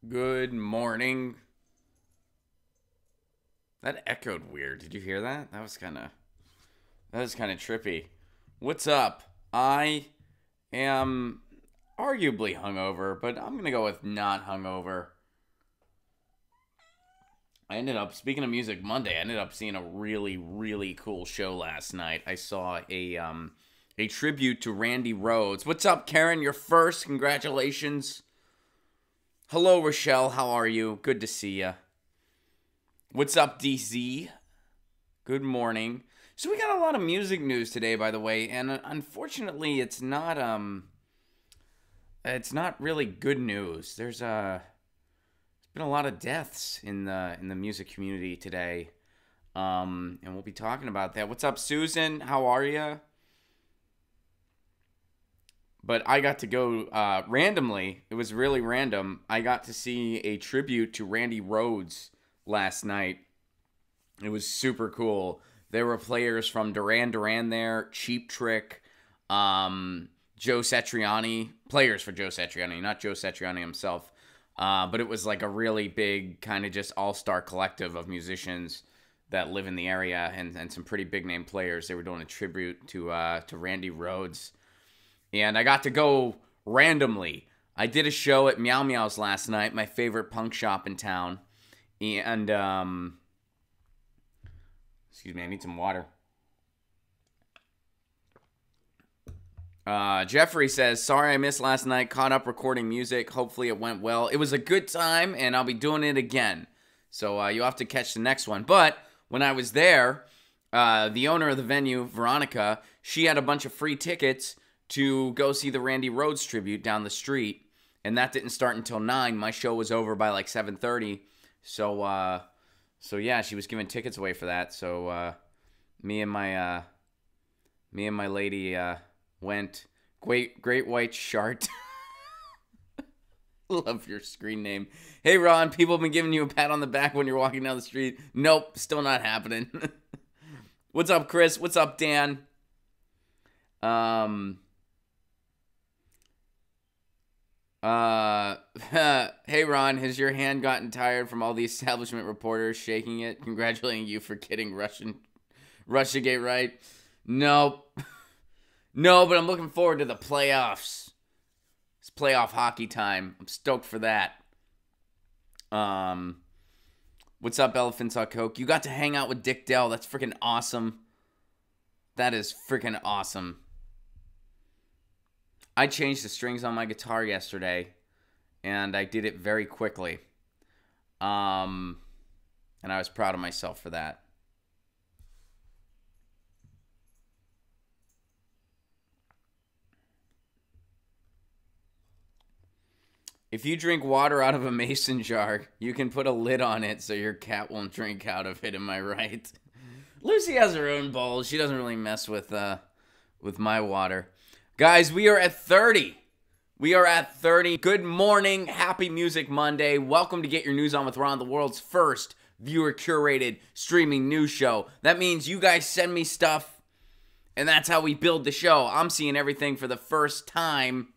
Good morning. That echoed weird. Did you hear that? That was kind of trippy. What's up? I am arguably hungover, but I'm going to go with not hungover. Speaking of Music Monday, I ended up seeing a really, really cool show last night. I saw a tribute to Randy Rhoads. What's up, Karen? You're first. Congratulations. Hello, Rochelle. How are you? Good to see you. What's up, DZ? Good morning. So we got a lot of music news today, by the way, and unfortunately, it's not really good news. There's been a lot of deaths in the music community today, and we'll be talking about that. What's up, Susan? How are you? But I got to go randomly. It was really random. I got to see a tribute to Randy Rhoads last night. It was super cool. There were players from Duran Duran there, Cheap Trick, Joe Satriani. Players for Joe Satriani, not Joe Satriani himself. But it was like a really big kind of just all-star collective of musicians that live in the area and some pretty big-name players. They were doing a tribute to Randy Rhoads. And I got to go randomly. I did a show at Meow Meow's last night, my favorite punk shop in town. And, excuse me, I need some water. Jeffrey says, sorry I missed last night. Caught up recording music. Hopefully it went well. It was a good time, and I'll be doing it again. So you'll have to catch the next one. But when I was there, the owner of the venue, Veronica, she had a bunch of free tickets to go see the Randy Rhoads tribute down the street. And that didn't start until 9. My show was over by like 7:30. So yeah, she was giving tickets away for that. So me and my lady went. Great White Shart. Love your screen name. Hey Ron, people have been giving you a pat on the back when you're walking down the street. Nope, still not happening. What's up, Chris? What's up, Dan? Hey Ron, has your hand gotten tired from all the establishment reporters shaking it, congratulating you for getting Russiagate right? Nope. No, but I'm looking forward to the playoffs. It's playoff hockey time. I'm stoked for that. What's up, Elephants on Coke? You got to hang out with Dick Dell. That's freaking awesome. That is freaking awesome. I changed the strings on my guitar yesterday, and I did it very quickly. And I was proud of myself for that. If you drink water out of a mason jar, you can put a lid on it so your cat won't drink out of it, am I right? Lucy has her own bowls. She doesn't really mess with my water. Guys, we are at 30. We are at 30. Good morning. Happy Music Monday. Welcome to Get Your News On with Ron, the world's first viewer-curated streaming news show. That means you guys send me stuff, and that's how we build the show. I'm seeing everything for the first time,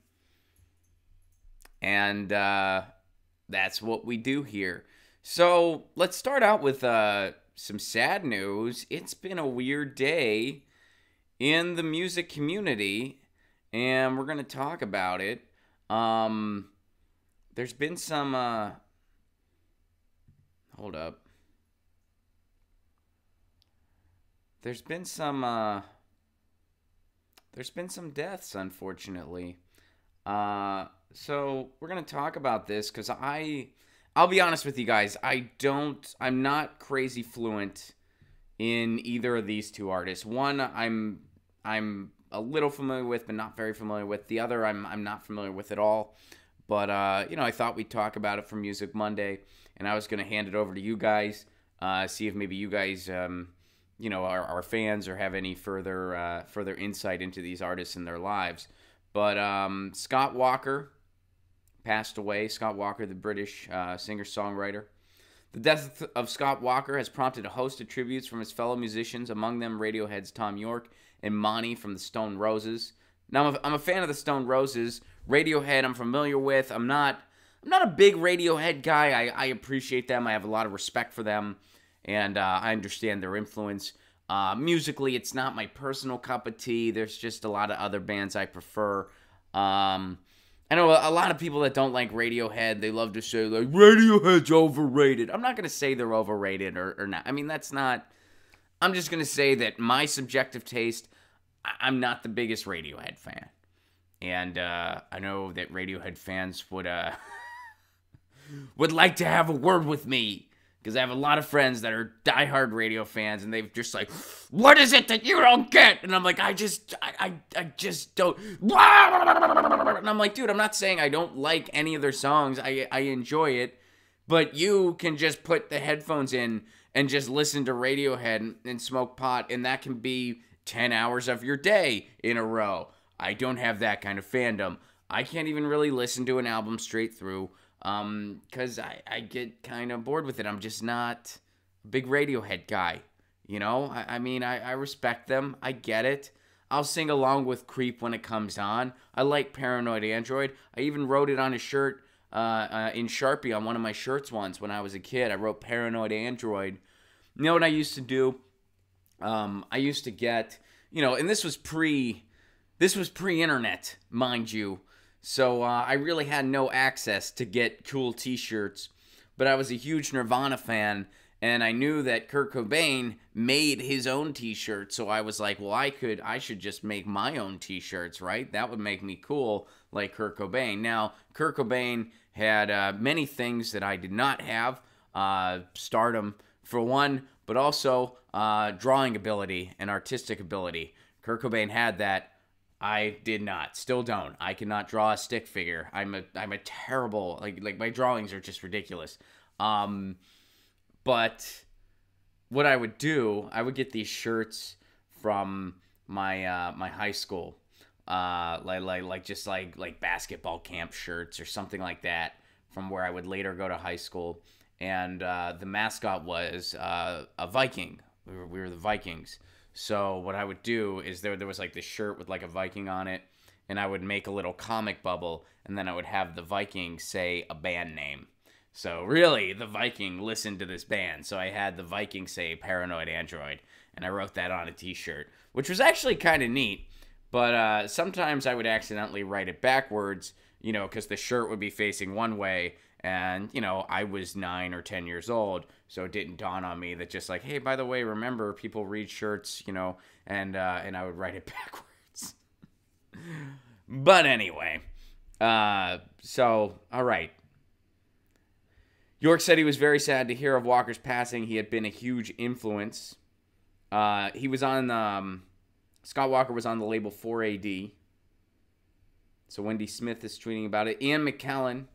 and that's what we do here. So let's start out with some sad news. It's been a weird day in the music community, and we're going to talk about it. There's been some, hold up. There's been some deaths, unfortunately. So we're going to talk about this because I'll be honest with you guys. I'm not crazy fluent in either of these two artists. One, I'm a little familiar with, but not very familiar with. The other, I'm not familiar with at all. But I thought we'd talk about it for Music Monday, and I was going to hand it over to you guys, see if maybe you guys, are fans or have any further insight into these artists and their lives. But Scott Walker passed away. Scott Walker, the British singer-songwriter. The death of Scott Walker has prompted a host of tributes from his fellow musicians, among them Radiohead's Tom York and Monty from the Stone Roses. Now, I'm a fan of the Stone Roses. Radiohead I'm familiar with. I'm not I'm not a big Radiohead guy. I appreciate them. I have a lot of respect for them, and I understand their influence. Musically, it's not my personal cup of tea. There's just a lot of other bands I prefer. I know a lot of people that don't like Radiohead, they love to say, like, Radiohead's overrated. I'm not going to say they're overrated or not. I mean, that's not... I'm just going to say that my subjective taste, I'm not the biggest Radiohead fan. And I know that Radiohead fans would like to have a word with me. Because I have a lot of friends that are diehard radio fans, and they've just like, what is it that you don't get? And I'm like, I just don't. And I'm like, dude, I'm not saying I don't like any of their songs. I enjoy it. But you can just put the headphones in and just listen to Radiohead and smoke pot, and that can be 10 hours of your day in a row. I don't have that kind of fandom. I can't even really listen to an album straight through. Because I get kind of bored with it. I'm just not a big Radiohead guy, you know? I mean, I respect them. I get it. I'll sing along with Creep when it comes on. I like Paranoid Android. I even wrote it on a shirt in Sharpie on one of my shirts once when I was a kid. I wrote Paranoid Android. You know what I used to do? I used to get, you know, and this was pre-internet, mind you. So I really had no access to get cool t-shirts, but I was a huge Nirvana fan, and I knew that Kurt Cobain made his own t-shirt, so I was like, well, I should just make my own t-shirts, right? That would make me cool like Kurt Cobain. Now, Kurt Cobain had many things that I did not have, stardom for one, but also drawing ability and artistic ability. Kurt Cobain had that. I did not. Still don't. I cannot draw a stick figure. I'm a terrible, like my drawings are just ridiculous. But what I would do, I would get these shirts from my my high school. Like basketball camp shirts or something like that from where I would later go to high school. And the mascot was a Viking. We were the Vikings. So what I would do is there was like this shirt with like a Viking on it, and I would make a little comic bubble, and then I would have the Viking say a band name. So really, the Viking listened to this band. So I had the Viking say Paranoid Android, and I wrote that on a t-shirt, which was actually kind of neat. But sometimes I would accidentally write it backwards, you know, because the shirt would be facing one way, and, you know, I was 9 or 10 years old, so it didn't dawn on me that just like, hey, by the way, remember, people read shirts, you know, and I would write it backwards. But anyway, so, all right. York said he was very sad to hear of Walker's passing. He had been a huge influence. He was on, Scott Walker was on the label 4AD. So Wendy Smith is tweeting about it. Ian McMillan,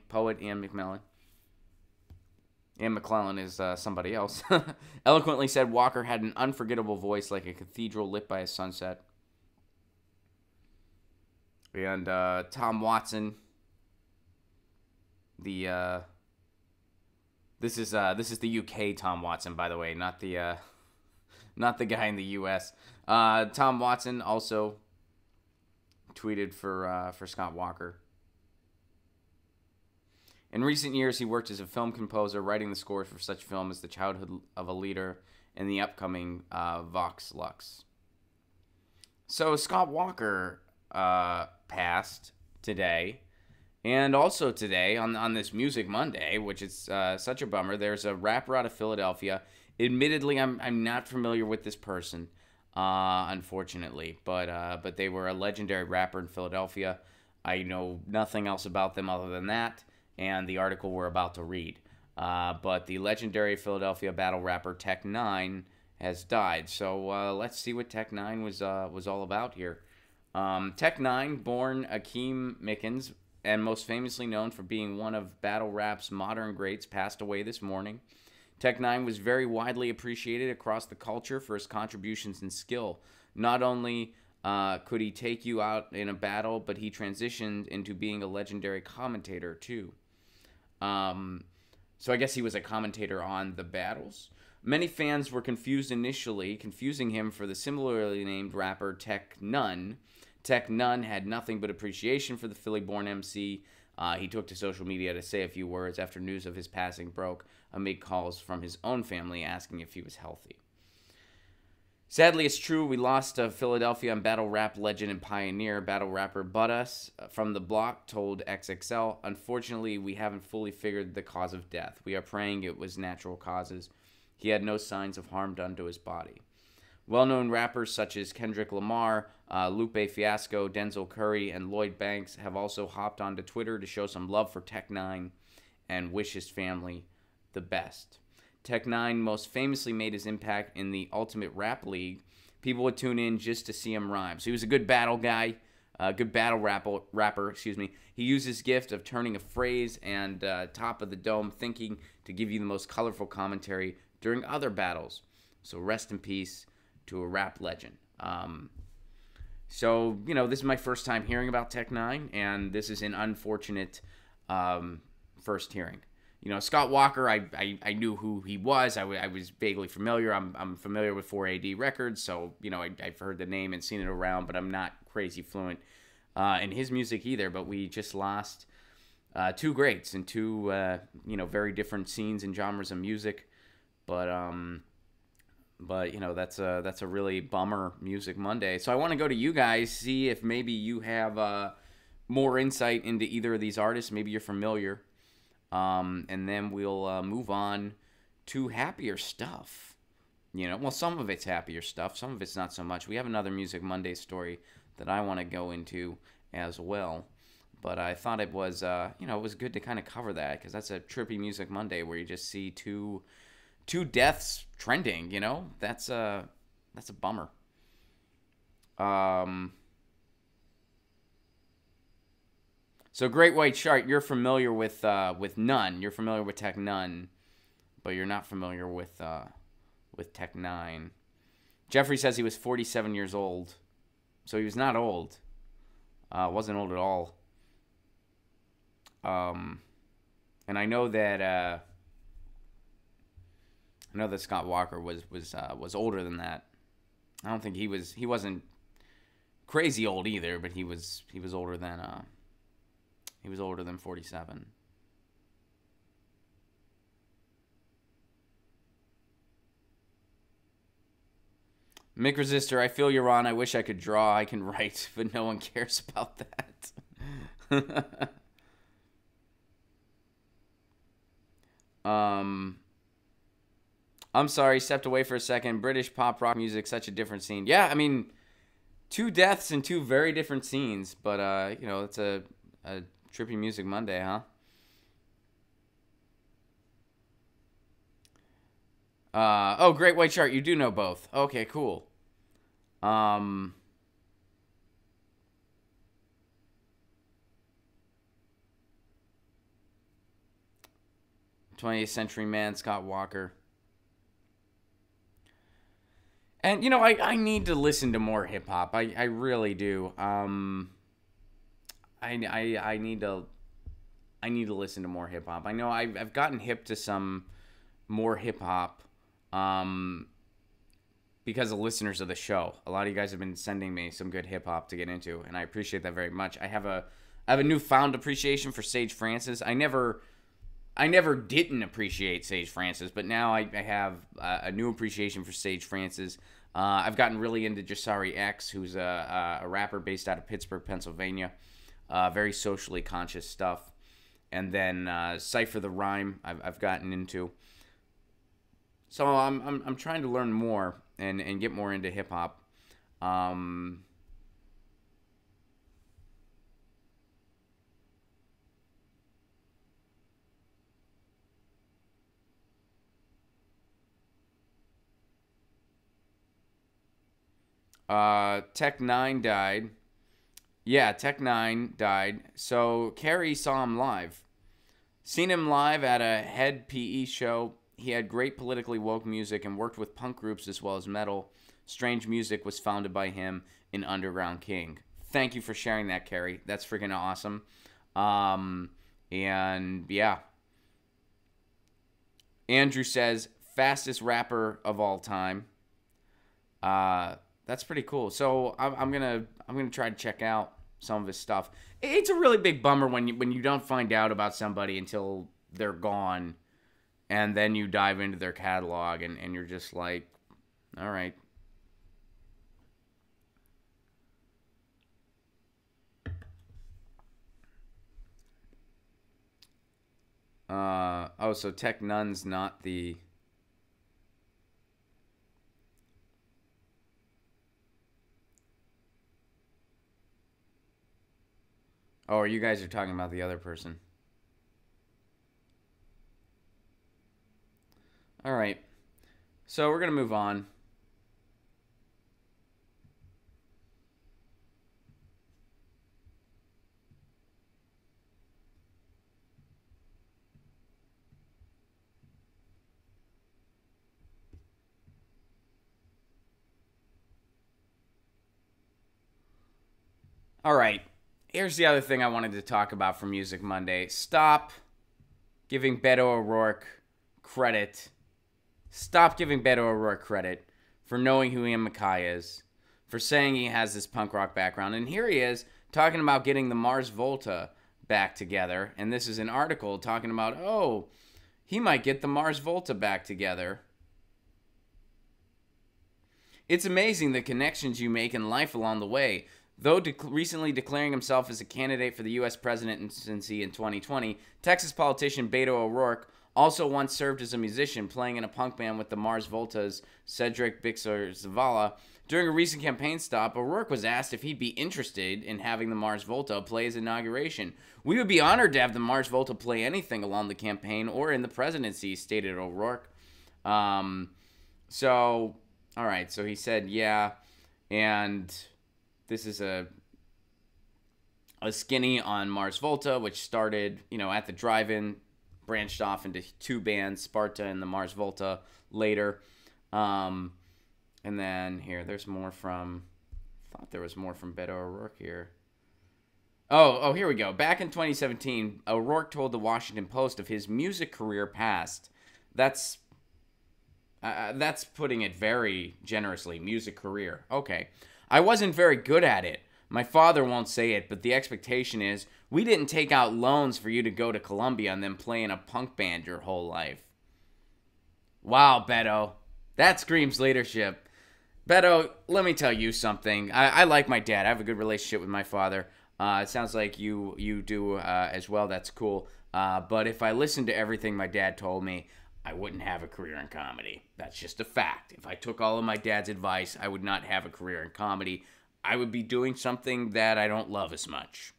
poet Ian McMillan. Ian McClellan is somebody else. Eloquently said Walker had an unforgettable voice like a cathedral lit by a sunset. And Tom Watson, this is the UK Tom Watson, by the way, not the guy in the US. Tom Watson also tweeted for Scott Walker. In recent years, he worked as a film composer, writing the scores for such films as The Childhood of a Leader and the upcoming Vox Lux. So Scott Walker passed today, and also today on this Music Monday, which is such a bummer. There's a rapper out of Philadelphia. Admittedly, I'm not familiar with this person, unfortunately, but they were a legendary rapper in Philadelphia. I know nothing else about them other than that and the article we're about to read. But the legendary Philadelphia battle rapper Tech N9ne has died. So let's see what Tech N9ne was all about here. Tech N9ne, born Akeem Mickens, and most famously known for being one of battle rap's modern greats, passed away this morning. Tech N9ne was very widely appreciated across the culture for his contributions and skill. Not only could he take you out in a battle, but he transitioned into being a legendary commentator too. So I guess he was a commentator on the battles. Many fans were confused initially, confusing him for the similarly named rapper Tech N9ne. Tech Nunn had nothing but appreciation for the Philly-born MC. He took to social media to say a few words after news of his passing broke amid calls from his own family asking if he was healthy. Sadly, it's true. We lost Philadelphia and battle rap legend and pioneer, battle rapper Buttus from the Block told XXL. Unfortunately, we haven't fully figured the cause of death. We are praying it was natural causes. He had no signs of harm done to his body. Well-known rappers such as Kendrick Lamar, Lupe Fiasco, Denzel Curry, and Lloyd Banks have also hopped onto Twitter to show some love for Tech Nine and wish his family the best. Tech Nine most famously made his impact in the Ultimate Rap League. People would tune in just to see him rhyme. So he was a good battle guy, good battle rapper. He used his gift of turning a phrase and top of the dome thinking to give you the most colorful commentary during other battles. So rest in peace to a rap legend. So, this is my first time hearing about Tech Nine, and this is an unfortunate first hearing. Scott Walker, I knew who he was. I was vaguely familiar. I'm familiar with 4AD Records, so, I've heard the name and seen it around, but I'm not crazy fluent in his music either. But we just lost two greats in two, very different scenes and genres of music. But that's a really bummer Music Monday. So I want to go to you guys, see if maybe you have more insight into either of these artists. Maybe you're familiar. And then we'll move on to happier stuff. Some of it's happier stuff. Some of it's not so much. We have another Music Monday story that I want to go into as well. But I thought it was, it was good to kind of cover that because that's a trippy Music Monday where you just see two deaths trending, that's a bummer. So Great White Shark, you're familiar with Nunn. You're familiar with Tech Nunn, but you're not familiar with Tech Nine. Jeffrey says he was 47 years old, so he was not old. Wasn't old at all. And I know that. I know that Scott Walker was older than that. I don't think he wasn't crazy old either, but he was older than 47. Mick Resistor, I feel you're on. I wish I could draw. I can write, but no one cares about that. I'm sorry, stepped away for a second. British pop rock music, such a different scene. Yeah, I mean, two deaths in two very different scenes, but it's a trippy Music Monday, huh? Great White Shark, you do know both. Okay, cool. 20th Century Man, Scott Walker. And, I need to listen to more hip-hop. I really do. I need to listen to more hip-hop. I know I've gotten hip to some more hip-hop because of listeners of the show. A lot of you guys have been sending me some good hip-hop to get into, and I appreciate that very much. I have a newfound appreciation for Sage Francis. I never didn't appreciate Sage Francis, but now I have a new appreciation for Sage Francis. I've gotten really into Jasari X, who's a rapper based out of Pittsburgh, Pennsylvania. Very socially conscious stuff. And then Cypher the Rhyme I've gotten into. So I'm trying to learn more and get more into hip hop. Tech Nine died. Yeah, Tech Nine died. So Carrie saw him live. Seen him live at a Head PE show. He had great politically woke music and worked with punk groups as well as metal. Strange Music was founded by him in Underground King. Thank you for sharing that, Carrie. That's freaking awesome. And yeah. Andrew says, fastest rapper of all time. That's pretty cool. So I'm gonna I'm gonna try to check out some of his stuff. It's a really big bummer when you don't find out about somebody until they're gone, and then you dive into their catalog and you're just like, all right. Oh, so Tech Nun's not the. Oh, you guys are talking about the other person. All right. So we're going to move on. All right. Here's the other thing I wanted to talk about for Music Monday. Stop giving Beto O'Rourke credit. Stop giving Beto O'Rourke credit for knowing who Ian MacKaye is, for saying he has this punk rock background. And here he is talking about getting the Mars Volta back together. And this is an article talking about, oh, he might get the Mars Volta back together. It's amazing the connections you make in life along the way. Though recently declaring himself as a candidate for the U.S. presidency in 2020, Texas politician Beto O'Rourke also once served as a musician, playing in a punk band with the Mars Volta's Cedric Bixler Zavala. During a recent campaign stop, O'Rourke was asked if he'd be interested in having the Mars Volta play his inauguration. "We would be honored to have the Mars Volta play anything along the campaign or in the presidency," stated O'Rourke. All right, so he said, yeah, and this is a skinny on Mars Volta, which started, at the drive-in, branched off into two bands, Sparta and the Mars Volta later. And then here, there's more from, I thought there was more from Beto O'Rourke here. Oh, here we go. Back in 2017, O'Rourke told the Washington Post of his music career past. That's putting it very generously. Music career. Okay. "I wasn't very good at it. My father won't say it, but the expectation is we didn't take out loans for you to go to Columbia and then play in a punk band your whole life." Wow, Beto. That screams leadership. Beto, let me tell you something. I like my dad. I have a good relationship with my father. It sounds like you do as well. That's cool. But if I listened to everything my dad told me, I wouldn't have a career in comedy. That's just a fact. If I took all of my dad's advice, I would not have a career in comedy. I would be doing something that I don't love as much.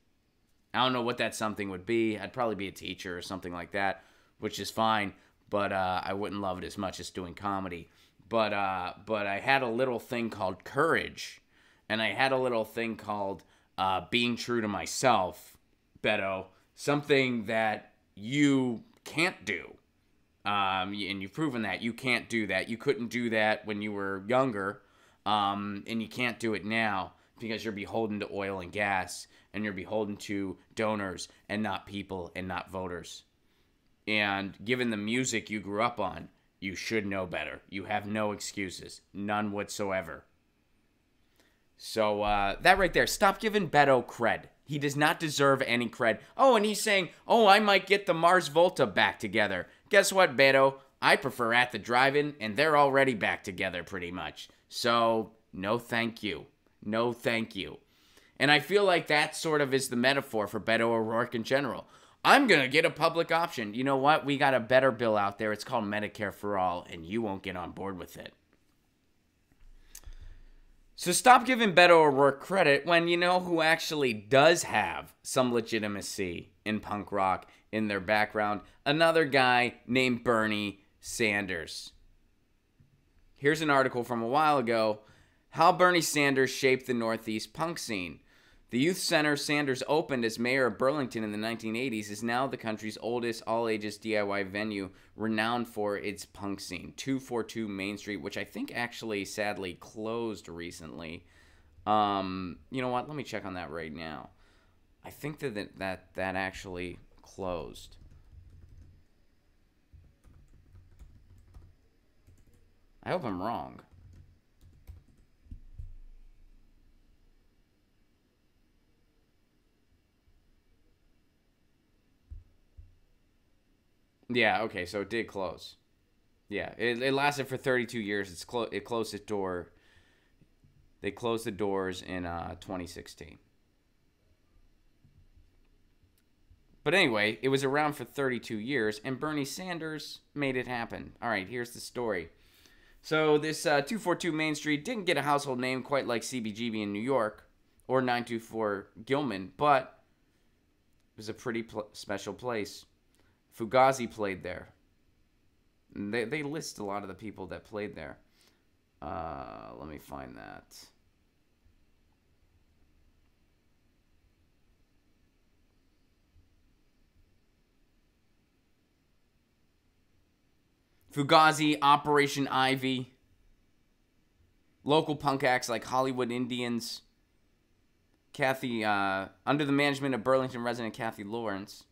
I don't know what that something would be. I'd probably be a teacher or something like that, which is fine, but I wouldn't love it as much as doing comedy. But I had a little thing called courage, and I had a little thing called being true to myself, Beto, something that you can't do. And you've proven that. You can't do that. You couldn't do that when you were younger, and you can't do it now because you're beholden to oil and gas, and you're beholden to donors and not people and not voters. And given the music you grew up on, you should know better. You have no excuses. None whatsoever. So that right there, stop giving Beto cred. He does not deserve any cred. Oh, and he's saying, oh, I might get the Mars Volta back together. Guess what, Beto? I prefer At the Drive-In, and they're already back together pretty much. So, no thank you. No thank you. And I feel like that sort of is the metaphor for Beto O'Rourke in general. I'm going to get a public option. You know what? We got a better bill out there. It's called Medicare for All, and you won't get on board with it. So stop giving Beto O'Rourke credit when you know who actually does have some legitimacy in punk rock in their background. Another guy named Bernie Sanders. Here's an article from a while ago. How Bernie Sanders shaped the Northeast punk scene. The youth center Sanders opened as mayor of Burlington in the 1980s is now the country's oldest all-ages DIY venue, renowned for its punk scene. 242 Main Street, which I think actually sadly closed recently. You know what? Let me check on that right now. I think that actually closed. I hope I'm wrong. Yeah, okay, so it did close. Yeah, it lasted for 32 years. It closed its door. They closed the doors in 2016. But anyway, it was around for 32 years, and Bernie Sanders made it happen. All right, here's the story. So this 242 Main Street didn't get a household name quite like CBGB in New York or 924 Gilman, but it was a pretty special place. Fugazi played there. They list a lot of the people that played there. Let me find that. Fugazi, Operation Ivy, local punk acts like Hollywood Indians, Kathy, under the management of Burlington resident Kathy Lawrence.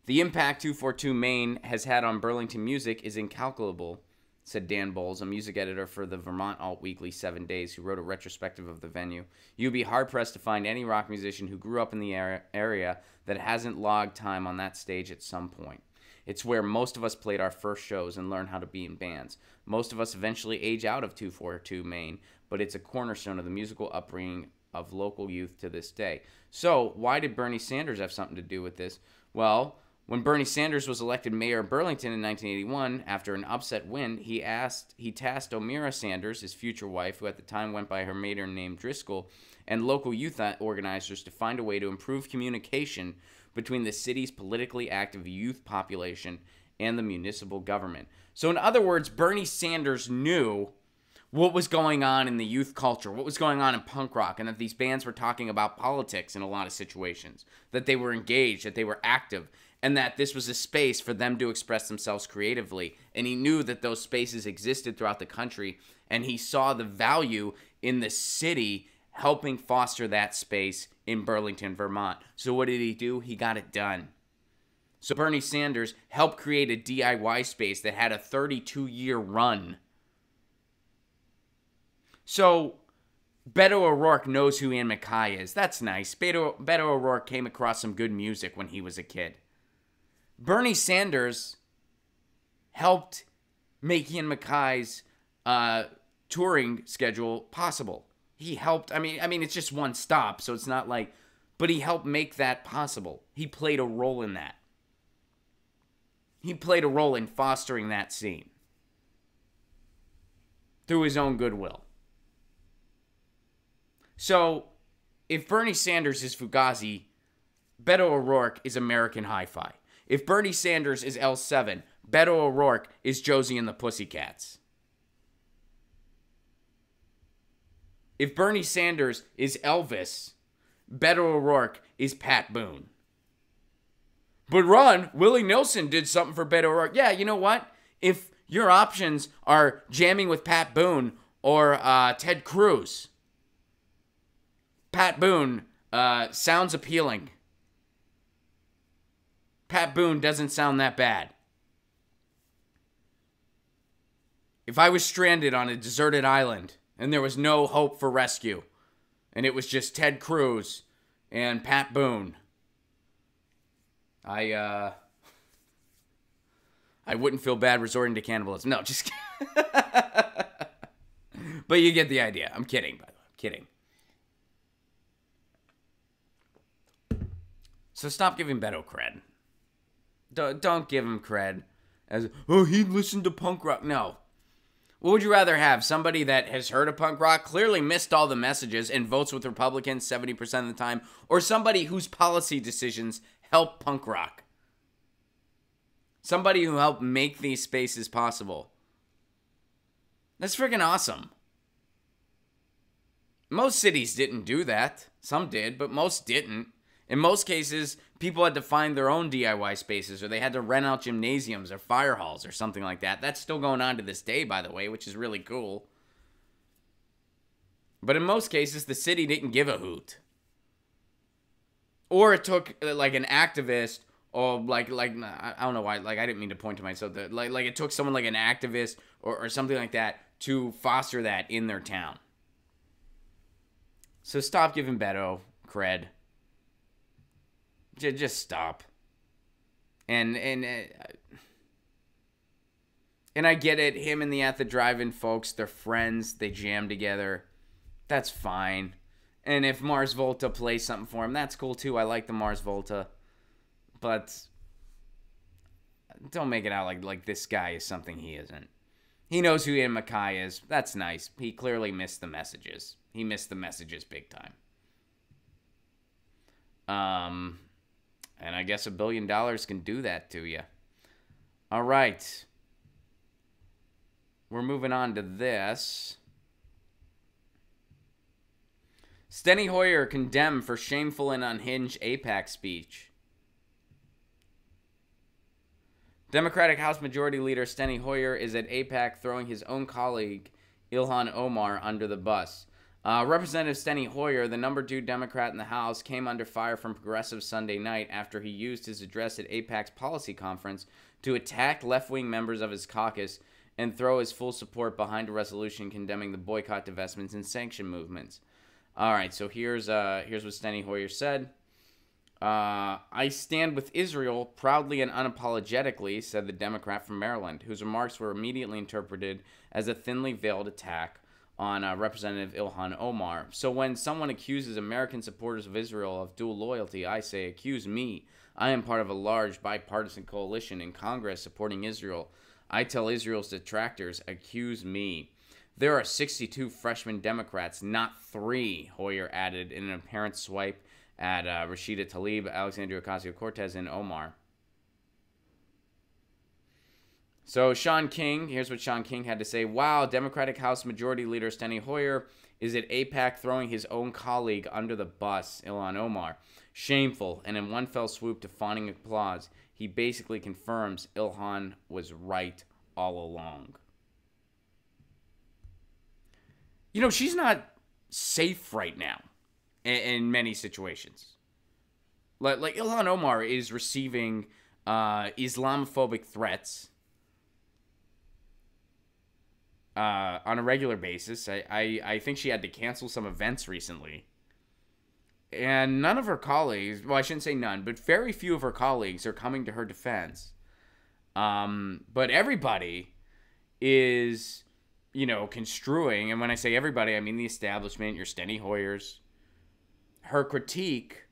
The impact 242 Maine has had on Burlington music is incalculable, said Dan Bowles, a music editor for the Vermont alt weekly 7 Days, who wrote a retrospective of the venue. You'd be hard-pressed to find any rock musician who grew up in the area that hasn't logged time on that stage at some point. It's where most of us played our first shows and learned how to be in bands. Most of us eventually age out of 242 Maine, but it's a cornerstone of the musical upbringing of local youth to this day. So, why did Bernie Sanders have something to do with this? Well, when Bernie Sanders was elected mayor of Burlington in 1981, after an upset win, he tasked O'Meara Sanders, his future wife, who at the time went by her maiden name Driscoll, and local youth organizers to find a way to improve communication between the city's politically active youth population and the municipal government. So in other words, Bernie Sanders knew what was going on in the youth culture, what was going on in punk rock, and that these bands were talking about politics in a lot of situations, that they were engaged, that they were active, and that this was a space for them to express themselves creatively. And he knew that those spaces existed throughout the country, and he saw the value in the city helping foster that space in Burlington, Vermont. So what did he do? He got it done. So Bernie Sanders helped create a DIY space that had a 32-year run. So Beto O'Rourke knows who Ian MacKaye is. That's nice. Beto O'Rourke came across some good music when he was a kid. Bernie Sanders helped make Ian MacKaye's touring schedule possible. He helped, I mean, it's just one stop, so it's not like, but he helped make that possible. He played a role in that. He played a role in fostering that scene through his own goodwill. So, if Bernie Sanders is Fugazi, Beto O'Rourke is American Hi-Fi. If Bernie Sanders is L7, Beto O'Rourke is Josie and the Pussycats. If Bernie Sanders is Elvis, Beto O'Rourke is Pat Boone. But Ron, Willie Nelson did something for Beto O'Rourke. Yeah, you know what? If your options are jamming with Pat Boone or Ted Cruz, Pat Boone sounds appealing. Pat Boone doesn't sound that bad. If I was stranded on a deserted island and there was no hope for rescue, and it was just Ted Cruz and Pat Boone, I wouldn't feel bad resorting to cannibalism. No, just kidding. But you get the idea. I'm kidding, by the way. I'm kidding. So stop giving Beto cred. Don't give him cred as, oh, he listened to punk rock. No. What would you rather have? Somebody that has heard of punk rock, clearly missed all the messages, and votes with Republicans 70% of the time, or somebody whose policy decisions help punk rock? Somebody who helped make these spaces possible. That's freaking awesome. Most cities didn't do that. Some did, but most didn't. In most cases, people had to find their own DIY spaces, or they had to rent out gymnasiums or fire halls or something like that. That's still going on to this day, by the way, which is really cool. But in most cases, the city didn't give a hoot. Or it took like an activist, or like I don't know why, like I didn't mean to point to myself. Like it took someone like an activist or something like that to foster that in their town. So stop giving Beto cred. Just stop. And I get it. Him and the At the Drive-In folks, they're friends. They jam together. That's fine. And if Mars Volta plays something for him, that's cool too. I like the Mars Volta. But don't make it out like this guy is something he isn't. He knows who Ian MacKay is. That's nice. He clearly missed the messages. He missed the messages big time. And I guess $1 billion can do that to you. All right. We're moving on to this. Steny Hoyer condemned for shameful and unhinged AIPAC speech. Democratic House Majority Leader Steny Hoyer is at AIPAC throwing his own colleague Ilhan Omar under the bus. Representative Steny Hoyer, the number 2 Democrat in the House, came under fire from progressives Sunday night after he used his address at AIPAC's policy conference to attack left-wing members of his caucus and throw his full support behind a resolution condemning the boycott, divestments, and sanction movements. All right, so here's what Steny Hoyer said. I stand with Israel proudly and unapologetically, said the Democrat from Maryland, whose remarks were immediately interpreted as a thinly veiled attack on Representative Ilhan Omar. So when someone accuses American supporters of Israel of dual loyalty, I say, accuse me. I am part of a large bipartisan coalition in Congress supporting Israel. I tell Israel's detractors, accuse me. There are 62 freshman Democrats, not 3, Hoyer added in an apparent swipe at Rashida Tlaib, Alexandria Ocasio-Cortez, and Omar. So Sean King, here's what Sean King had to say. Wow, Democratic House Majority Leader Steny Hoyer is at AIPAC throwing his own colleague under the bus, Ilhan Omar. Shameful, and in one fell swoop defying applause, he basically confirms Ilhan was right all along. You know, she's not safe right now in many situations. Like Ilhan Omar is receiving Islamophobic threats on a regular basis. I think she had to cancel some events recently. And none of her colleagues, well, I shouldn't say none, but very few of her colleagues are coming to her defense. But everybody is, you know, construing, and when I say everybody, I mean the establishment, your Steny Hoyers, her critique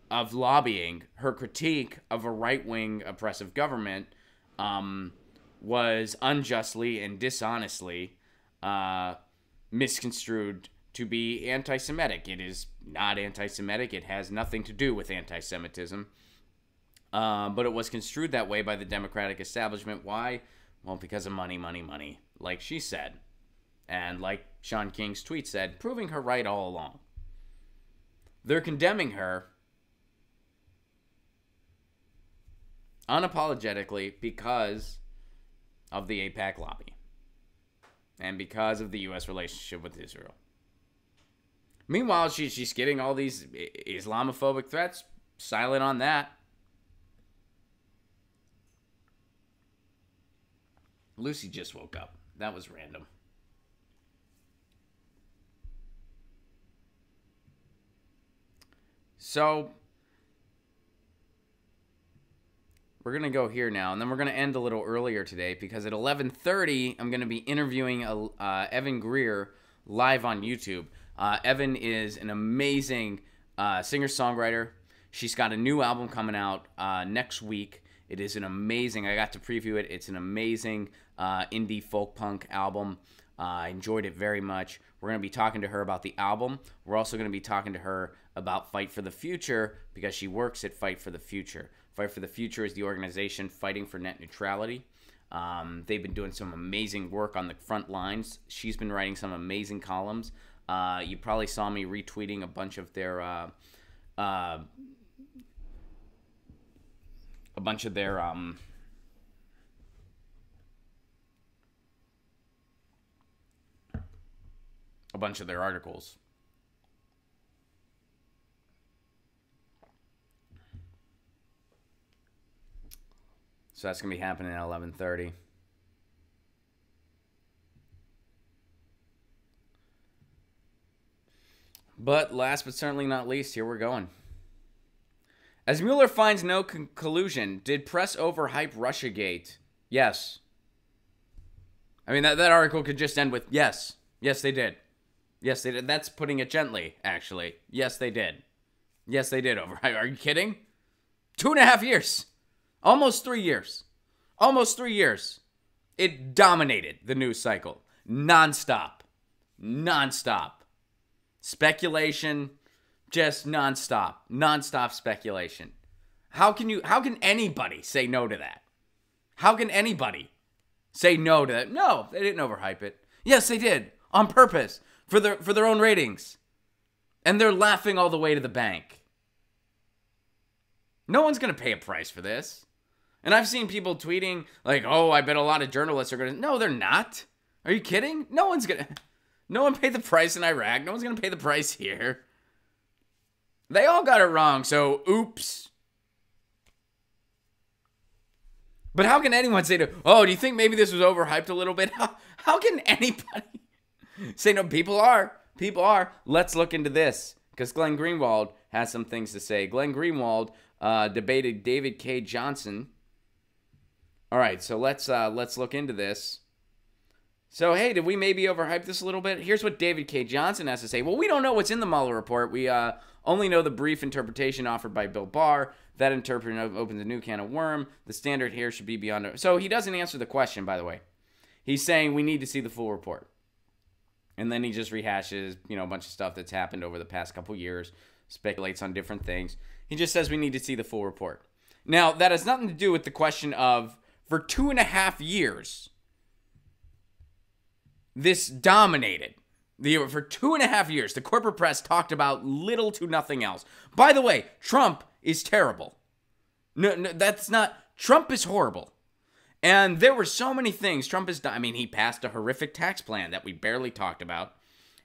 of lobbying, her critique of a right-wing oppressive government was unjustly and dishonestly misconstrued to be anti-Semitic. It is not anti-Semitic. It has nothing to do with anti-Semitism. But it was construed that way by the Democratic establishment. Why? Well, because of money, money, money, like she said. And like Sean King's tweet said, proving her right all along. They're condemning her unapologetically because of the AIPAC lobby and because of the U.S. relationship with Israel. Meanwhile, she's getting all these Islamophobic threats. Silent on that. Lucy just woke up. That was random. So, we're going to go here now, and then we're going to end a little earlier today because at 11:30, I'm going to be interviewing Evan Greer live on YouTube. Evan is an amazing singer-songwriter. She's got a new album coming out next week. It is an amazing, I got to preview it. It's an amazing indie folk punk album. I enjoyed it very much. We're going to be talking to her about the album. We're also going to be talking to her about Fight for the Future because she works at Fight for the Future. Fight for the Future is the organization fighting for net neutrality. They've been doing some amazing work on the front lines. She's been writing some amazing columns. You probably saw me retweeting a bunch of their articles. So that's going to be happening at 11:30. But last but certainly not least, here we're going. As Mueller finds no collusion, did press overhype Russiagate? Yes. I mean, that article could just end with yes. Yes, they did. Yes, they did. That's putting it gently, actually. Yes, they did. Yes, they did overhype. Are you kidding? 2.5 years. Almost 3 years. Almost 3 years. It dominated the news cycle. Nonstop. Nonstop. Speculation. Just nonstop. Nonstop speculation. How can anybody say no to that? How can anybody say no to that? No, they didn't overhype it. Yes, they did. On purpose. For their own ratings. And they're laughing all the way to the bank. No one's going to pay a price for this. And I've seen people tweeting like, oh, I bet a lot of journalists are going to... No, they're not. Are you kidding? No one paid the price in Iraq. No one's going to pay the price here. They all got it wrong, so oops. But how can anyone say, oh, do you think maybe this was overhyped a little bit? How can anybody say no? People are. Let's look into this, because Glenn Greenwald has some things to say. Glenn Greenwald debated David K. Johnson. All right, so let's look into this. So, hey, did we maybe overhype this a little bit? Here's what David K. Johnson has to say. Well, we don't know what's in the Mueller report. We only know the brief interpretation offered by Bill Barr. That interpretation opens a new can of worm. The standard here should be beyond... So he doesn't answer the question, by the way. He's saying we need to see the full report. And then he just rehashes, a bunch of stuff that's happened over the past couple years, speculates on different things. He just says we need to see the full report. Now, that has nothing to do with the question of, for 2.5 years... This dominated. For 2.5 years, the corporate press talked about little to nothing else. By the way, Trump is terrible. No, that's not... Trump is horrible. And there were so many things Trump has done. I mean, he passed a horrific tax plan that we barely talked about.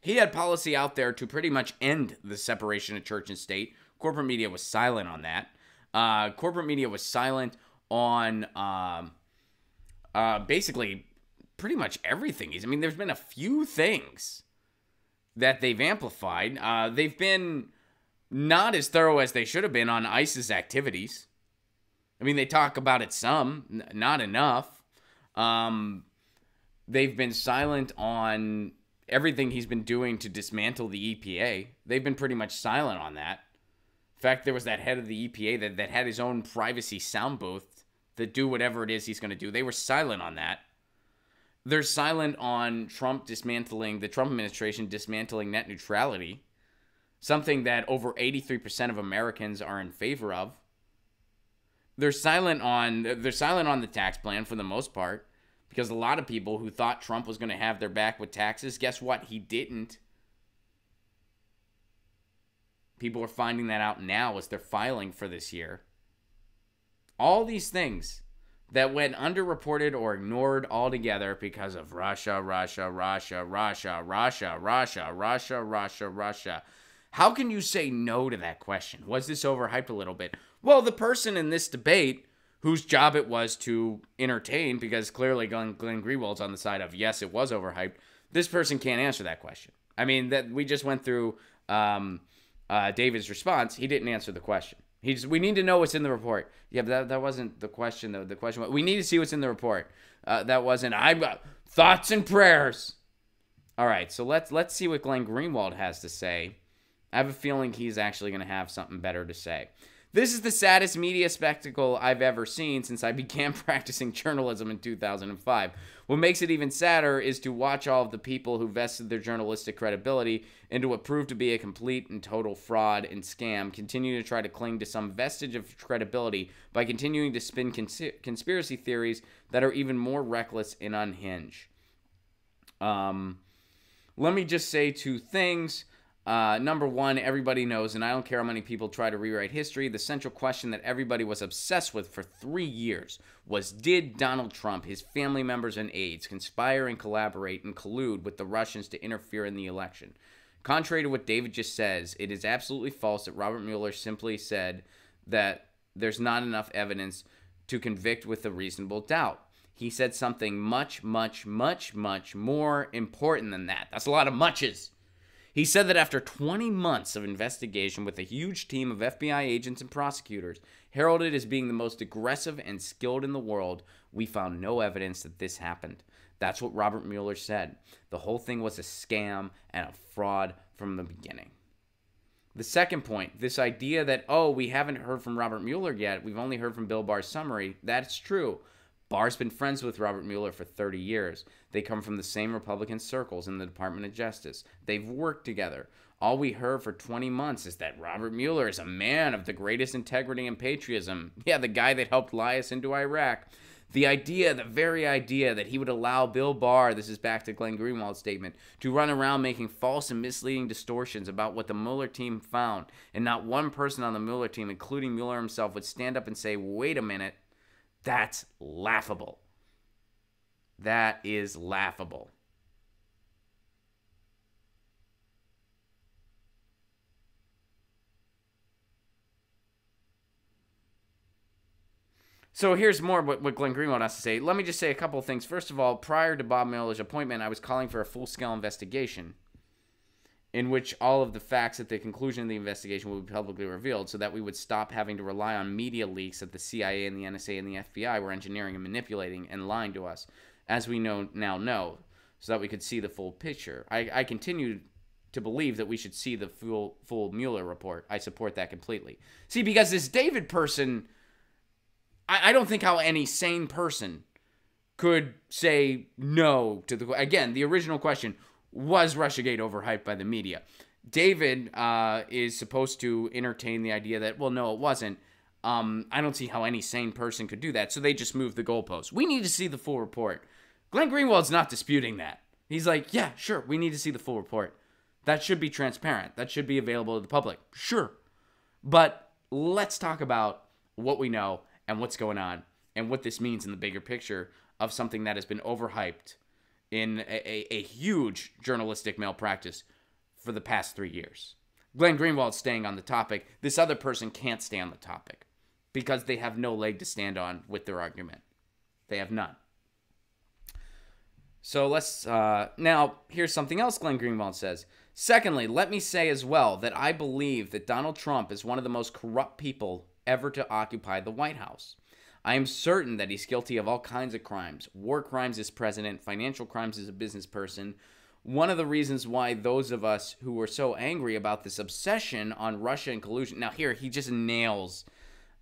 He had policy out there to pretty much end the separation of church and state. Corporate media was silent on that. Corporate media was silent on basically... pretty much everything. I mean, there's been a few things that they've amplified. They've been not as thorough as they should have been on ICE's activities. I mean, they talk about it some, not enough. They've been silent on everything he's been doing to dismantle the EPA. They've been pretty much silent on that. In fact, there was that head of the EPA that had his own privacy sound booth that do whatever it is he's going to do. They were silent on that. They're silent on the Trump administration dismantling net neutrality, something that over 83% of Americans are in favor of. They're silent on the tax plan for the most part, because a lot of people who thought Trump was going to have their back with taxes, guess what? He didn't. People are finding that out now as they're filing for this year. All these things that went underreported or ignored altogether because of Russia. How can you say no to that question? Was this overhyped a little bit? Well, the person in this debate whose job it was to entertain, because clearly Glenn Greenwald's on the side of, yes, it was overhyped, this person can't answer that question. I mean, that we just went through David's response. He didn't answer the question. We need to know what's in the report. Yeah, but that wasn't the question, though. The question was, we need to see what's in the report. That wasn't, I've got thoughts and prayers. All right, so let's see what Glenn Greenwald has to say. I have a feeling he's actually going to have something better to say. This is the saddest media spectacle I've ever seen since I began practicing journalism in 2005. What makes it even sadder is to watch all of the people who vested their journalistic credibility into what proved to be a complete and total fraud and scam continue to try to cling to some vestige of credibility by continuing to spin conspiracy theories that are even more reckless and unhinged. Let me just say two things. Number one, everybody knows, and I don't care how many people try to rewrite history, the central question that everybody was obsessed with for 3 years was, did Donald Trump, his family members and aides, conspire and collaborate and collude with the Russians to interfere in the election? Contrary to what David just says, it is absolutely false that Robert Mueller simply said that there's not enough evidence to convict with a reasonable doubt. He said something much, much, much, much more important than that. That's a lot of muches. He said that after 20 months of investigation with a huge team of FBI agents and prosecutors, heralded as being the most aggressive and skilled in the world, we found no evidence that this happened. That's what Robert Mueller said. The whole thing was a scam and a fraud from the beginning. The second point, this idea that, oh, we haven't heard from Robert Mueller yet, we've only heard from Bill Barr's summary, that's true. Barr's been friends with Robert Mueller for 30 years. They come from the same Republican circles in the Department of Justice. They've worked together. All we heard for 20 months is that Robert Mueller is a man of the greatest integrity and patriotism. Yeah, the guy that helped lie us into Iraq. The very idea that he would allow Bill Barr, this is back to Glenn Greenwald's statement, to run around making false and misleading distortions about what the Mueller team found, and not one person on the Mueller team, including Mueller himself, would stand up and say, wait a minute, that's laughable. That is laughable. So here's more what Glenn Greenwald has to say. Let me just say a couple of things. First of all, prior to Bob Mueller's appointment, I was calling for a full-scale investigation in which all of the facts at the conclusion of the investigation would be publicly revealed so that we would stop having to rely on media leaks that the CIA and the NSA and the FBI were engineering and manipulating and lying to us, as we now know, so that we could see the full picture. I continue to believe that we should see the full Mueller report. I support that completely. See, because this David person, I don't think how any sane person could say no to the... Again, the original question, was Russiagate overhyped by the media? David is supposed to entertain the idea that, well, no, it wasn't. I don't see how any sane person could do that, so they just moved the goalpost. We need to see the full report. Glenn Greenwald's not disputing that. He's like, yeah, sure, we need to see the full report. That should be transparent. That should be available to the public. Sure. But let's talk about what we know and what's going on and what this means in the bigger picture of something that has been overhyped in a huge journalistic malpractice for the past 3 years. Glenn Greenwald's staying on the topic. This other person can't stay on the topic because they have no leg to stand on with their argument. They have none. So let's, now, here's something else Glenn Greenwald says. Secondly, let me say as well that I believe that Donald Trump is one of the most corrupt people ever to occupy the White House. I am certain that he's guilty of all kinds of crimes. War crimes as president, financial crimes as a business person. One of the reasons why those of us who were so angry about this obsession on Russia and collusion... Now here, he just nails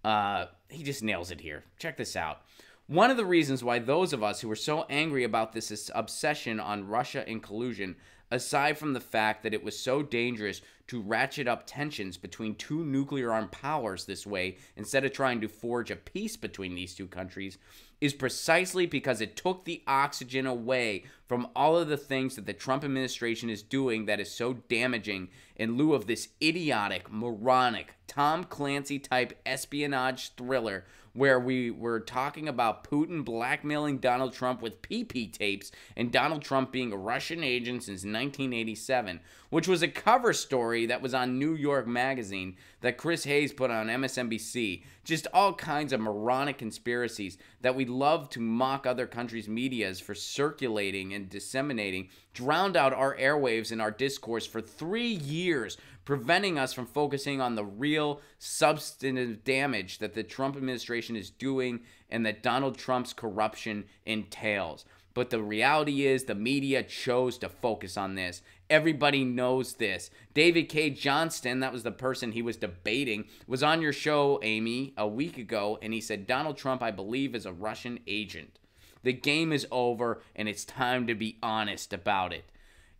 it here. Check this out. One of the reasons why those of us who were so angry about this obsession on Russia and collusion, aside from the fact that it was so dangerous to ratchet up tensions between two nuclear-armed powers this way instead of trying to forge a peace between these two countries, is precisely because it took the oxygen away from all of the things that the Trump administration is doing that is so damaging in lieu of this idiotic, moronic, Tom Clancy-type espionage thriller where we were talking about Putin blackmailing Donald Trump with PP tapes and Donald Trump being a Russian agent since 1987, which was a cover story that was on New York Magazine that Chris Hayes put on MSNBC. Just all kinds of moronic conspiracies that we love to mock other countries' medias for circulating and disseminating, drowned out our airwaves and our discourse for 3 years, preventing us from focusing on the real substantive damage that the Trump administration is doing and that Donald Trump's corruption entails. But the reality is the media chose to focus on this. Everybody knows this. David K. Johnston, that was the person he was debating, was on your show, Amy, a week ago, and he said, Donald Trump, I believe, is a Russian agent. The game is over, and it's time to be honest about it.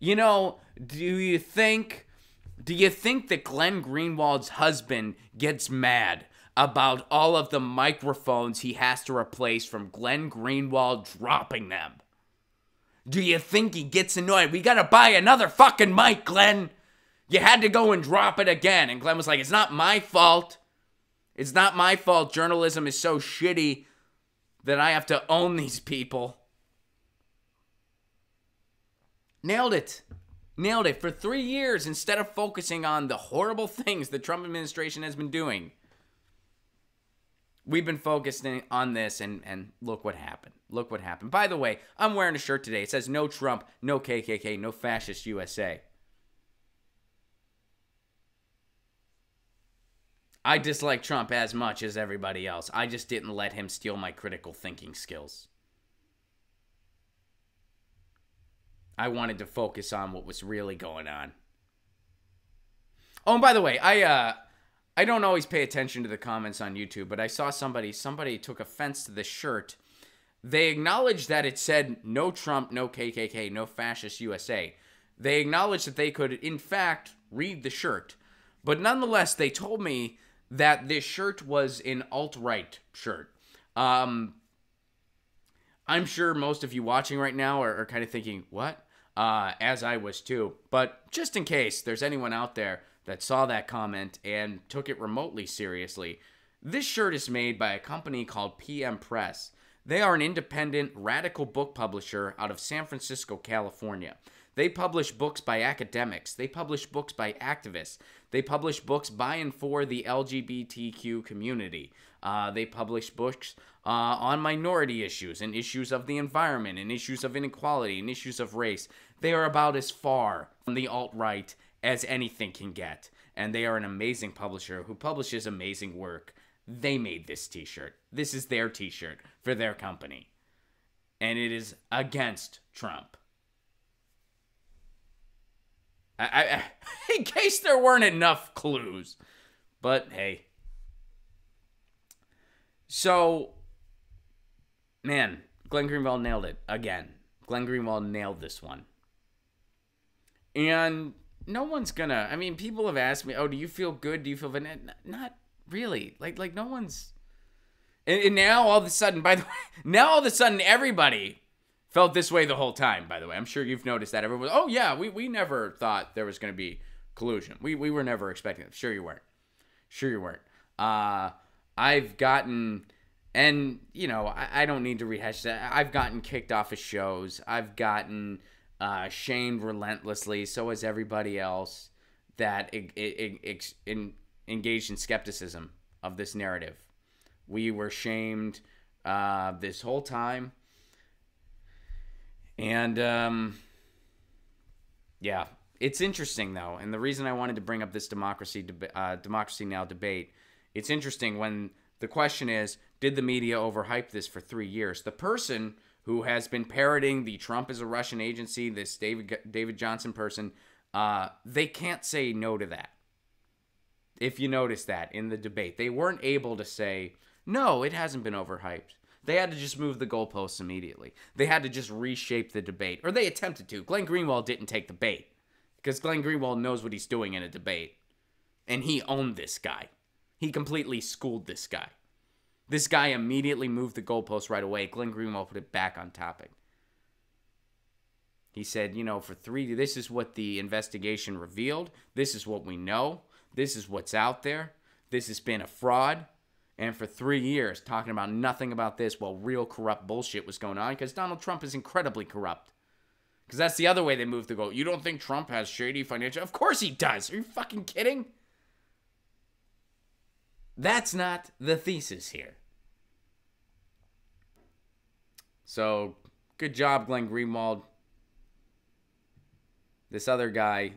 You know, do you think that Glenn Greenwald's husband gets mad about all of the microphones he has to replace from Glenn Greenwald dropping them? Do you think he gets annoyed? We gotta buy another fucking mic, Glenn. You had to go and drop it again. And Glenn was like, it's not my fault. It's not my fault. Journalism is so shitty that I have to own these people. Nailed it. Nailed it. For 3 years, instead of focusing on the horrible things the Trump administration has been doing, we've been focusing on this, and look what happened. Look what happened. By the way, I'm wearing a shirt today. It says, no Trump, no KKK, no fascist USA. I dislike Trump as much as everybody else. I just didn't let him steal my critical thinking skills. I wanted to focus on what was really going on. Oh, and by the way, I don't always pay attention to the comments on YouTube, but I saw somebody took offense to this shirt. They acknowledged that it said no Trump, no KKK, no fascist USA. They acknowledged that they could, in fact, read the shirt. But nonetheless, they told me that this shirt was an alt-right shirt. I'm sure most of you watching right now are kind of thinking, what? As I was too. But just in case there's anyone out there that saw that comment and took it remotely seriously, this shirt is made by a company called PM Press. They are an independent, radical book publisher out of San Francisco, California. They publish books by academics. They publish books by activists. They publish books by and for the LGBTQ community. They publish books on minority issues and issues of the environment and issues of inequality and issues of race. They are about as far from the alt-right as anything can get. And they are an amazing publisher who publishes amazing work. They made this t-shirt. This is their t-shirt for their company. And it is against Trump. In case there weren't enough clues. But hey. So, man, Glenn Greenwald nailed it again. Glenn Greenwald nailed this one. And no one's gonna, I mean, people have asked me, oh, do you feel good? Do you feel, not really. Like no one's, and now all of a sudden, by the way, now all of a sudden everybody felt this way the whole time, by the way. I'm sure you've noticed that. Everyone, oh yeah, we never thought there was going to be collusion. We were never expecting it. Sure you weren't. Sure you weren't. I've gotten, and you know, I don't need to rehash that. I've gotten kicked off of shows. I've gotten shamed relentlessly. So has everybody else that engaged in skepticism of this narrative. We were shamed this whole time. And, yeah, it's interesting, though. And the reason I wanted to bring up this Democracy Now! Debate, it's interesting when the question is, did the media overhype this for 3 years? The person who has been parroting the Trump is a Russian agency, this David Johnson person, they can't say no to that. If you notice that in the debate, they weren't able to say, no, it hasn't been overhyped. They had to just move the goalposts immediately. They had to just reshape the debate. Or they attempted to. Glenn Greenwald didn't take the bait. Because Glenn Greenwald knows what he's doing in a debate. And he owned this guy. He completely schooled this guy. This guy immediately moved the goalposts right away. Glenn Greenwald put it back on topic. He said, you know, this is what the investigation revealed. This is what we know. This is what's out there. This has been a fraud. And for 3 years, talking about nothing about this while real corrupt bullshit was going on, because Donald Trump is incredibly corrupt. Because that's the other way they move the goal. You don't think Trump has shady financial? Of course he does. Are you fucking kidding? That's not the thesis here. So, good job, Glenn Greenwald. This other guy,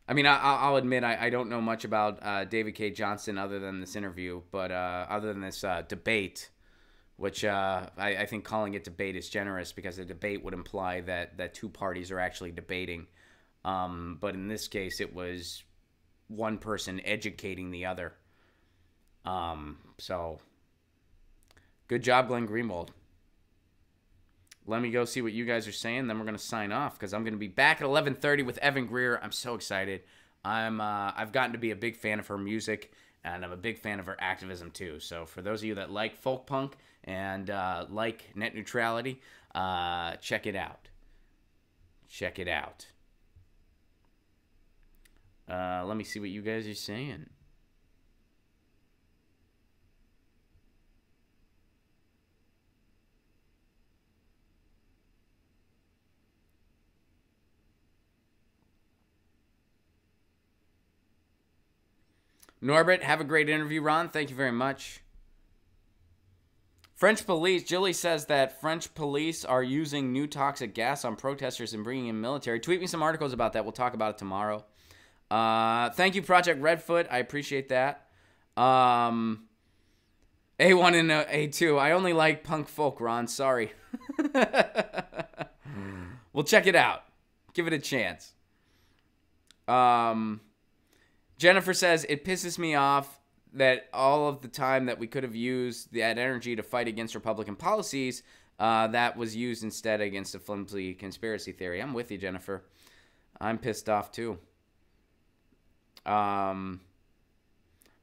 I mean, I'll admit I don't know much about David K. Johnson other than this interview, but other than this debate, which I think calling it debate is generous because a debate would imply that two parties are actually debating. But in this case, it was one person educating the other. So, good job, Glenn Greenwald. Let me go see what you guys are saying. Then we're going to sign off because I'm going to be back at 11:30 with Evan Greer. I'm so excited. I've gotten to be a big fan of her music, and I'm a big fan of her activism too. So for those of you that like folk punk and like net neutrality, check it out. Check it out. Let me see what you guys are saying. Norbert, have a great interview, Ron. Thank you very much. French police, Jilly says that French police are using new toxic gas on protesters and bringing in military. Tweet me some articles about that. We'll talk about it tomorrow. Thank you, Project Redfoot. I appreciate that. A1 and A2. I only like punk folk, Ron. Sorry. We'll check it out. Give it a chance. Jennifer says, it pisses me off that all of the time that we could have used that energy to fight against Republican policies, that was used instead against a flimsy conspiracy theory. I'm with you, Jennifer. I'm pissed off, too.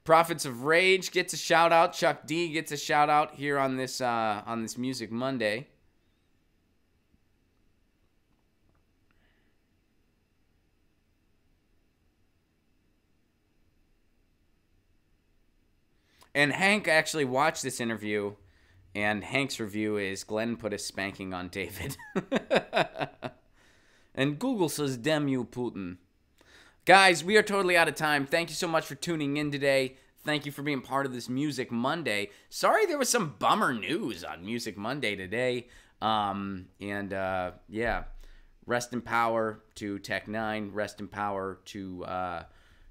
Prophets of Rage gets a shout out. Chuck D gets a shout out here on this Music Monday. And Hank actually watched this interview, and Hank's review is Glenn put a spanking on David. And Google says, damn you, Putin. Guys, we are totally out of time. Thank you so much for tuning in today. Thank you for being part of this Music Monday. Sorry there was some bummer news on Music Monday today. Yeah, rest in power to Tech9. Rest in power to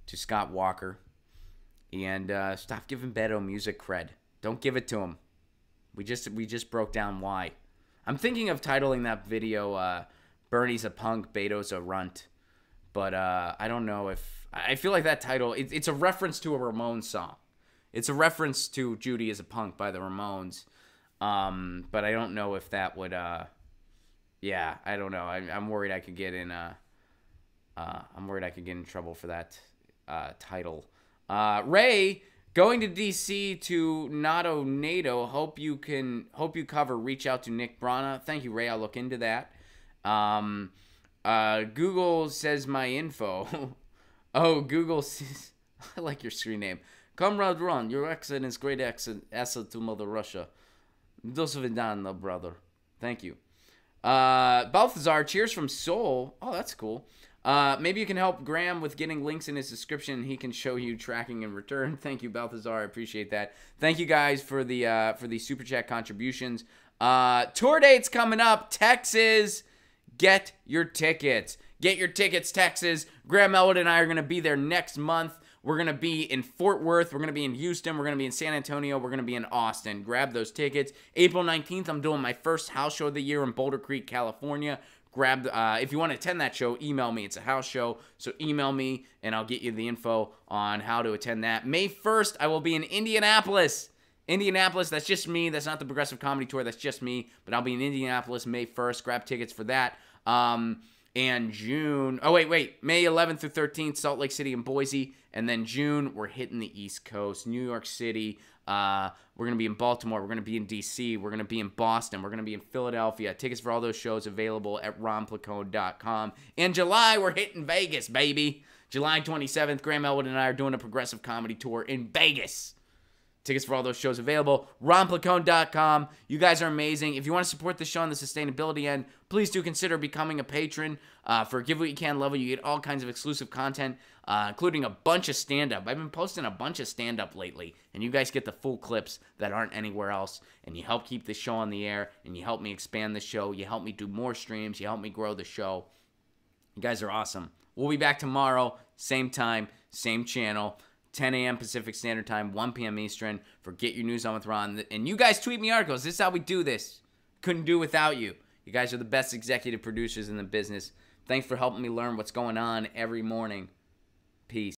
Scott Walker. And stop giving Beto music cred. Don't give it to him. We just broke down why. I'm thinking of titling that video, Bernie's a Punk, Beto's a Runt. But I don't know if... I feel like that title... It's a reference to a Ramones song. It's a reference to Judy is a Punk by the Ramones. But I don't know if that would... yeah, I don't know. I'm worried I could get in... I'm worried I could get in trouble for that title. Ray, going to DC to NATO. Hope you cover. Reach out to Nick Brana. Thank you, Ray. I'll look into that. Google says my info. Oh, Google says, I like your screen name. Comrade Ron, your accent is great accent. Asset to Mother Russia. Do svidaniya, brother. Thank you. Balthazar, cheers from Seoul. Oh, that's cool. Maybe you can help Graham with getting links in his description. He can show you tracking in return. Thank you, Balthazar. I appreciate that. Thank you guys for the super chat contributions. Tour dates coming up. Texas, get your tickets. Get your tickets, Texas. Graham Elwood and I are going to be there next month. We're going to be in Fort Worth. We're going to be in Houston. We're going to be in San Antonio. We're going to be in Austin. Grab those tickets. April 19th, I'm doing my first house show of the year in Boulder Creek, California. If you want to attend that show, email me. It's a house show, so email me, and I'll get you the info on how to attend that. May 1st, I will be in Indianapolis. That's just me. That's not the Progressive Comedy Tour. That's just me. But I'll be in Indianapolis May 1st. Grab tickets for that. And June... Oh, wait. May 11th through 13th, Salt Lake City and Boise. And then June, we're hitting the East Coast. New York City. We're going to be in Baltimore. We're going to be in D.C. We're going to be in Boston. We're going to be in Philadelphia. Tickets for all those shows available at ronplacone.com. In July, we're hitting Vegas, baby. July 27th, Graham Elwood and I are doing a Progressive Comedy Tour in Vegas. Tickets for all those shows available. ronplacone.com. You guys are amazing. If you want to support the show on the sustainability end, please do consider becoming a patron. For Give What You Can level, you get all kinds of exclusive content, including a bunch of stand-up. I've been posting a bunch of stand-up lately, and you guys get the full clips that aren't anywhere else, and you help keep the show on the air, and you help me expand the show. You help me do more streams. You help me grow the show. You guys are awesome. We'll be back tomorrow, same time, same channel. 10 a.m. Pacific Standard Time, 1 p.m. Eastern for Get Your News On with Ron. And you guys tweet me articles. This is how we do this. Couldn't do without you. You guys are the best executive producers in the business. Thanks for helping me learn what's going on every morning. Peace.